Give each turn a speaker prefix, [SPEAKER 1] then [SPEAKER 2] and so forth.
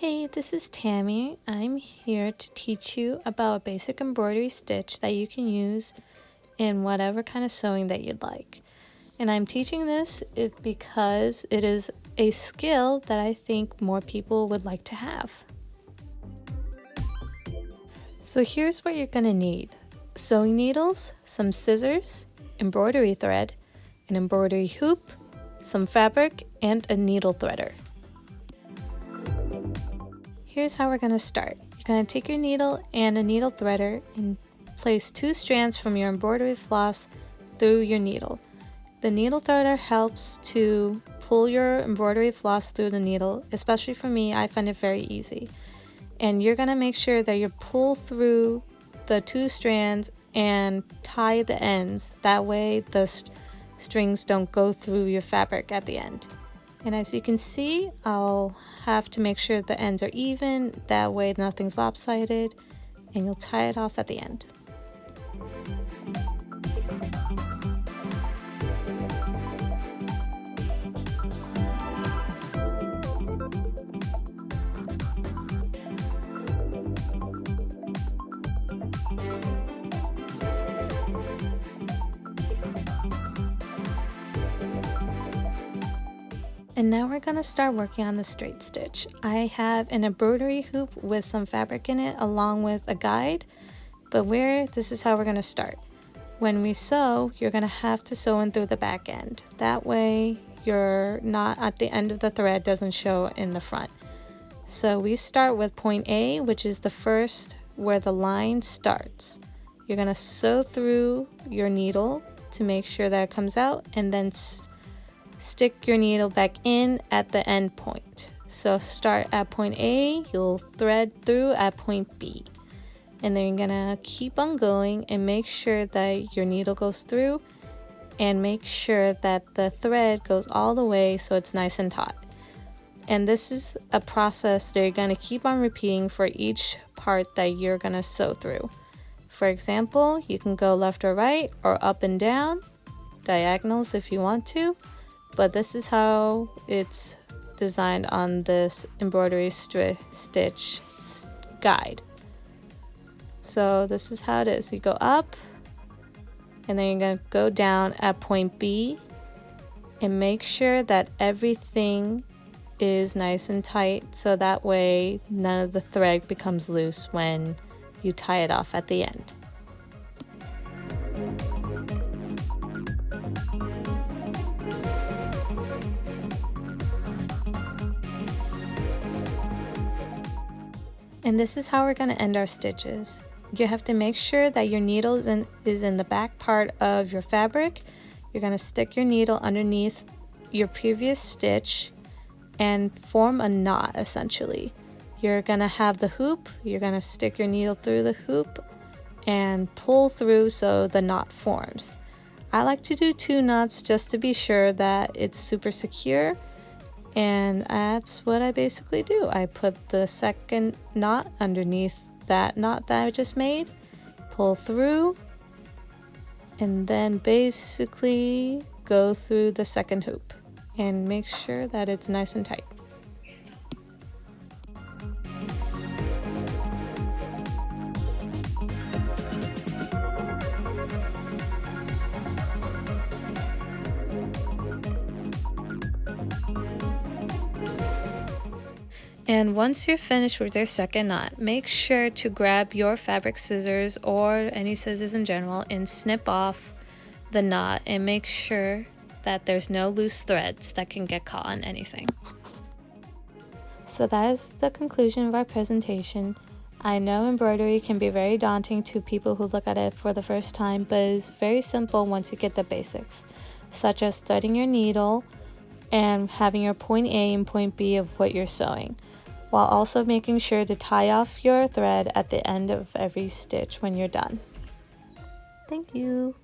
[SPEAKER 1] Hey, this is Tammy. I'm here to teach you about a basic embroidery stitch that you can use in whatever kind of sewing that you'd like. And I'm teaching this because it is a skill that I think more people would like to have. So here's what you're going to need: sewing needles, some scissors, embroidery thread, an embroidery hoop, some fabric, and a needle threader. Here's how we're going to start. You're going to take your needle and a needle threader and place 2 strands from your embroidery floss through your needle. The needle threader helps to pull your embroidery floss through the needle. Especially for me, I find it very easy. And you're going to make sure that you pull through the 2 strands and tie the ends. That way the strings don't go through your fabric at the end. And as you can see, I'll have to make sure the ends are even, that way nothing's lopsided, and you'll tie it off at the end. And now we're going to start working on the straight stitch. I have an embroidery hoop with some fabric in it along with a guide, but this is how we're going to start. When we sew, you're going to have to sew in through the back end. That way your knot at the end of the thread doesn't show in the front. So we start with point A, which is the first where the line starts. You're going to sew through your needle to make sure that it comes out, and then stick your needle back in at the end point. So start at point A, you'll thread through at point B. And then you're gonna keep on going and make sure that your needle goes through, and make sure that the thread goes all the way so it's nice and taut. And this is a process that you're gonna keep on repeating for each part that you're gonna sew through. For example, you can go left or right, or up and down, diagonals if you want to. But this is how it's designed on this embroidery stitch guide. So this is how it is. You go up, and then you're going to go down at point B, and make sure that everything is nice and tight, so that way none of the thread becomes loose when you tie it off at the end. And this is how we're going to end our stitches. You have to make sure that your needle is in the back part of your fabric. You're going to stick your needle underneath your previous stitch and form a knot essentially. You're going to have the hoop, you're going to stick your needle through the hoop and pull through so the knot forms. I like to do 2 knots just to be sure that it's super secure. And that's what I basically do. I put the second knot underneath that knot that I just made, pull through, and then basically go through the second hoop and make sure that it's nice and tight. And once you're finished with your second knot, make sure to grab your fabric scissors or any scissors in general and snip off the knot, and make sure that there's no loose threads that can get caught on anything. So that is the conclusion of our presentation. I know embroidery can be very daunting to people who look at it for the first time, but it's very simple once you get the basics, such as threading your needle and having your point A and point B of what you're sewing, while also making sure to tie off your thread at the end of every stitch when you're done. Thank you.